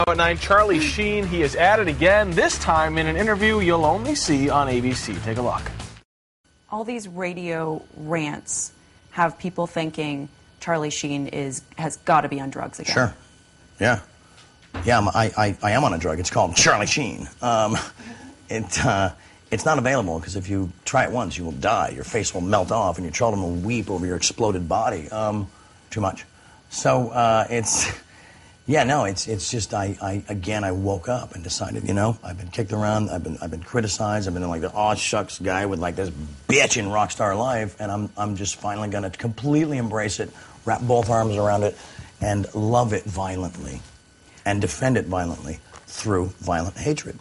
At 9, Charlie Sheen, he is at it again, this time in an interview you'll only see on ABC. Take a look. All these radio rants have people thinking Charlie Sheen has got to be on drugs again. Sure. Yeah. Yeah, I am on a drug. It's called Charlie Sheen. It's not available because if you try it once, you will die. Your face will melt off and your children will weep over your exploded body. Too much. So it's just I woke up and decided, I've been kicked around, I've been criticized, I've been like the aw shucks guy with like this bitch in rock star life, and I'm just finally gonna completely embrace it, wrap both arms around it, and love it violently, and defend it violently through violent hatred.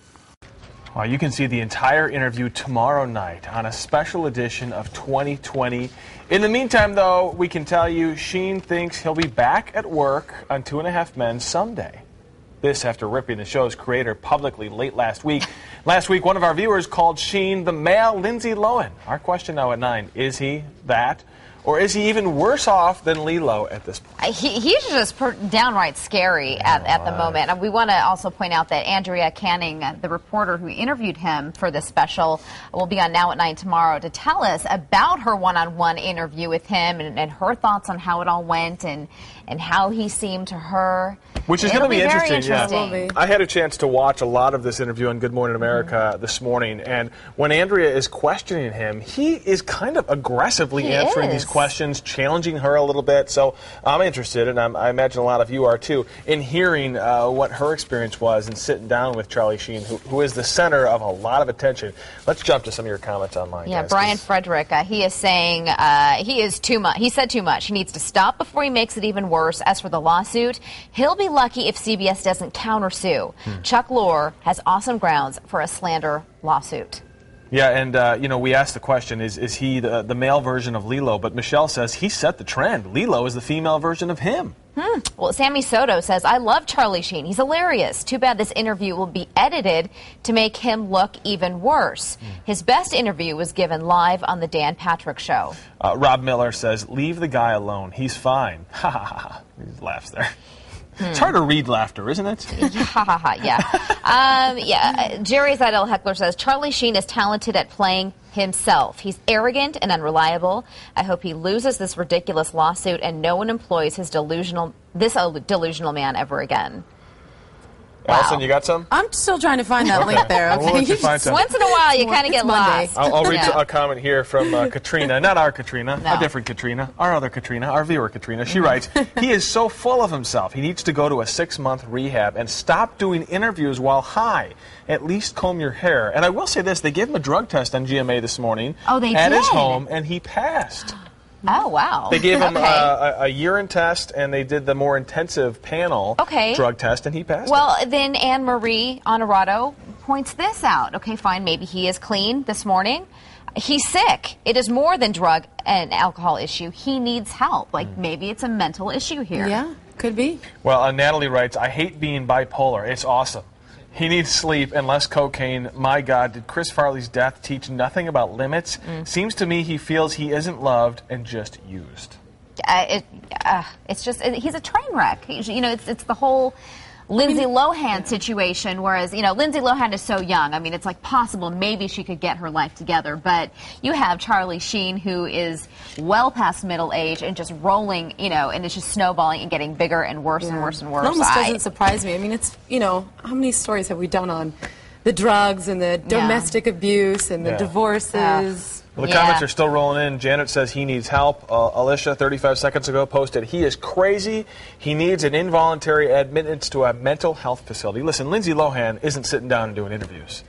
Well, you can see the entire interview tomorrow night on a special edition of 2020. In the meantime, though, we can tell you Sheen thinks he'll be back at work on 2.5 Men someday. This after ripping the show's creator publicly late last week. Last week, one of our viewers called Sheen the male Lindsay Lohan. Our question now at 9, is he that? Or is he even worse off than Lilo at this point? He's just downright scary at the moment. And we want to also point out that Andrea Canning, the reporter who interviewed him for this special, will be on Now at 9 tomorrow to tell us about her one-on-one interview with him and her thoughts on how it all went and how he seemed to her. Which is going to be interesting. Yeah. I had a chance to watch a lot of this interview on Good Morning America this morning, and when Andrea is questioning him, he is kind of aggressively answering these questions, challenging her a little bit. So I'm interested, and I imagine a lot of you are too, in hearing what her experience was and sitting down with Charlie Sheen, who is the center of a lot of attention. Let's jump to some of your comments online. Yeah, guys, Brian Frederick, he is saying he is too much. He said too much. He needs to stop before he makes it even worse. As for the lawsuit, he'll be lucky if CBS doesn't countersue. Chuck Lorre has awesome grounds for a slander lawsuit. Yeah, and, we asked the question, is he the male version of Lilo? But Michelle says he set the trend. Lilo is the female version of him. Well, Sammy Soto says, I love Charlie Sheen. He's hilarious. Too bad this interview will be edited to make him look even worse. His best interview was given live on the Dan Patrick Show. Rob Miller says, leave the guy alone. He's fine. Ha ha ha. He laughs there. It's hard to read laughter, isn't it? Yeah. Jerry Zeidel Heckler says, Charlie Sheen is talented at playing himself. He's arrogant and unreliable. I hope he loses this ridiculous lawsuit and no one employs this delusional man ever again. Wow. Allison, you got some? I'm still trying to find that link there. Okay. Once in a while, you kind of get lost. I'll read a comment here from Katrina. Not our Katrina, a different Katrina. Our other Katrina, our viewer Katrina. She writes, he is so full of himself. He needs to go to a 6-month rehab and stop doing interviews while high. At least comb your hair. And I will say this, they gave him a drug test on GMA this morning. Oh, they at did? his home, and he passed. Oh, wow. They gave him a urine test, and they did the more intensive panel drug test, and he passed. Well, then Anne-Marie Honorado points this out. Okay, fine, maybe he is clean this morning. He's sick. It is more than drug and alcohol issue. He needs help. Like, maybe it's a mental issue here. Yeah, could be. Well, Natalie writes, I hate being bipolar. It's awesome. He needs sleep and less cocaine. My God, did Chris Farley's death teach nothing about limits? Seems to me he feels he isn't loved and just used. It's just, he's a train wreck. It's the whole Lindsay Lohan situation, whereas, Lindsay Lohan is so young. I mean, it's like possible maybe she could get her life together, but you have Charlie Sheen, who is well past middle age and just rolling, and it's just snowballing and getting bigger and worse and worse and worse. It almost doesn't surprise me. I mean, it's, how many stories have we done on the drugs and the domestic abuse and the divorces? Well, the comments are still rolling in. Janet says he needs help. Alicia, 35 seconds ago, posted, he is crazy. He needs an involuntary admittance to a mental health facility. Listen, Lindsay Lohan isn't sitting down and doing interviews.